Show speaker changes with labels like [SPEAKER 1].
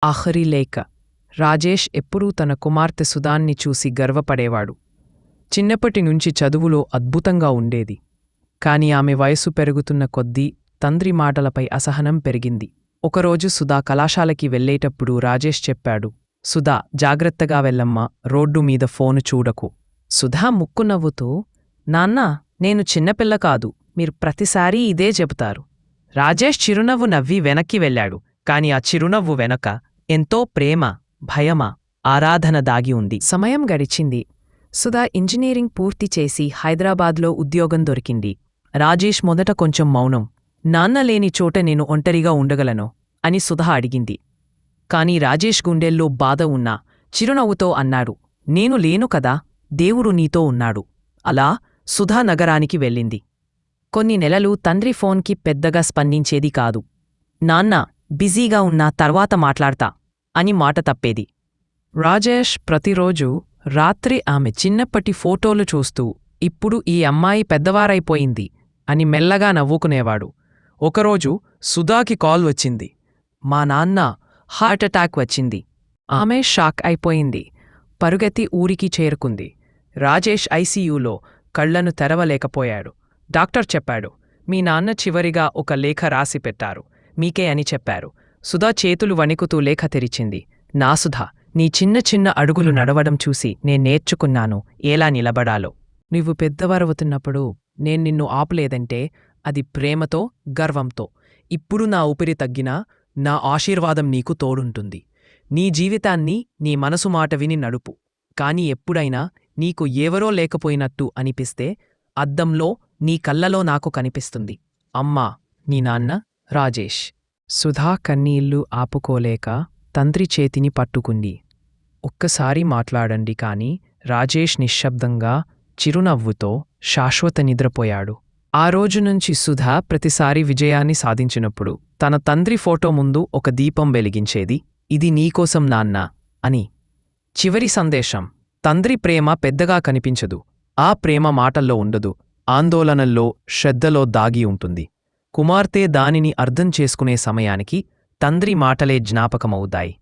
[SPEAKER 1] ఆఖరి లేఖ. రాజేష్ ఎప్పుడూ తన కుమార్తె సుధాన్ని చూసి గర్వపడేవాడు. చిన్నప్పటి నుంచి చదువులో అద్భుతంగా ఉండేది. కాని ఆమె వయసు పెరుగుతున్న కొద్దీ తండ్రి మాటలపై అసహనం పెరిగింది. ఒకరోజు సుధా కళాశాలకి వెళ్లేటప్పుడు రాజేష్ చెప్పాడు, సుధా, జాగ్రత్తగా వెళ్ళమ్మా, రోడ్డు మీద ఫోను చూడకు. సుధా ముక్కు నవ్వుతూ, నాన్నా, నేను చిన్నపిల్ల కాదు, మీరు ప్రతిసారీ ఇదే చెబుతారు. రాజేష్ చిరునవ్వు నవ్వి వెనక్కి వెళ్ళాడు. కాని ఆ చిరునవ్వు వెనక ఎంతో ప్రేమ, భయమా, ఆరాధన దాగి ఉంది. సమయం గడిచింది. సుధా ఇంజనీరింగ్ పూర్తి చేసి హైదరాబాద్లో ఉద్యోగం దొరికింది. రాజేష్ మొదట కొంచెం మౌనం. నాన్న లేని చోట నేను ఒంటరిగా ఉండగలను అని సుధా అడిగింది. కాని రాజేష్ గుండెల్లో బాధ ఉన్నా చిరునవ్వుతో అన్నాడు, నేను లేను కదా, దేవుడు నీతో ఉన్నాడు. అలా సుధా నగరానికి వెళ్ళింది. కొన్ని నెలలు తండ్రి ఫోన్కి పెద్దగా స్పందించేది కాదు. నాన్న, బిజీగా ఉన్నా తర్వాత మాట్లాడతా అని మాట తప్పేది. రాజేష్ ప్రతిరోజూ రాత్రి ఆమె చిన్నప్పటి ఫోటోలు చూస్తూ, ఇప్పుడు ఈ అమ్మాయి పెద్దవారైపోయింది అని మెల్లగా నవ్వుకునేవాడు. ఒకరోజు సుధాకి కాల్ వచ్చింది. మా నాన్న హార్ట్అటాక్ వచ్చింది. ఆమె షాక్ అయిపోయింది. పరుగెత్తి ఊరికి చేరుకుంది. రాజేష్ ఐసీయూలో కళ్లను తెరవలేకపోయాడు. డాక్టర్ చెప్పాడు, మీ నాన్న చివరిగా ఒక లేఖ రాసి పెట్టారు, మీకే అని చెప్పారు. సుధా చేతులు వణికుతూ లేఖ తెరిచింది. నా సుధా, నీ చిన్న చిన్న అడుగులు నడవడం చూసి నేర్చుకున్నాను ఎలా నిలబడాలో. నువ్వు పెద్దవారవుతున్నప్పుడు నేను నిన్ను ఆపులేదంటే అది ప్రేమతో, గర్వంతో. ఇప్పుడు నా ఊపిరి తగ్గినా నా ఆశీర్వాదం నీకు తోడుంటుంది. నీ జీవితాన్ని నీ మనసు మాట విని నడుపు. కాని ఎప్పుడైనా నీకు ఎవరో లేకపోయినట్టు అనిపిస్తే అద్దంలో నీ కళ్ళలో నాకు కనిపిస్తుంది. అమ్మా, నీ నాన్న రాజేష్. సుధా కన్నీళ్లు ఆపుకోలేక తండ్రి చేతిని పట్టుకుంది. ఒక్కసారి మాట్లాడండి కాని రాజేష్ నిశ్శబ్దంగా, చిరునవ్వుతో శాశ్వత నిద్రపోయాడు. ఆ రోజునుంచి సుధా ప్రతిసారి విజయాన్ని సాధించినప్పుడు తన తండ్రి ఫోటో ముందు ఒక దీపం వెలిగించేది. ఇది నీకోసం నాన్నా అని. చివరి సందేశం. తండ్రి ప్రేమ పెద్దగా కనిపించదు. ఆ ప్రేమ మాటల్లో ఉండదు, ఆందోళనల్లో, శ్రద్ధలో దాగి ఉంటుంది. కుమార్తె దానిని అర్థం చేసుకునే సమయానికి తండ్రి మాటలే జ్ఞాపకమవుతాయి.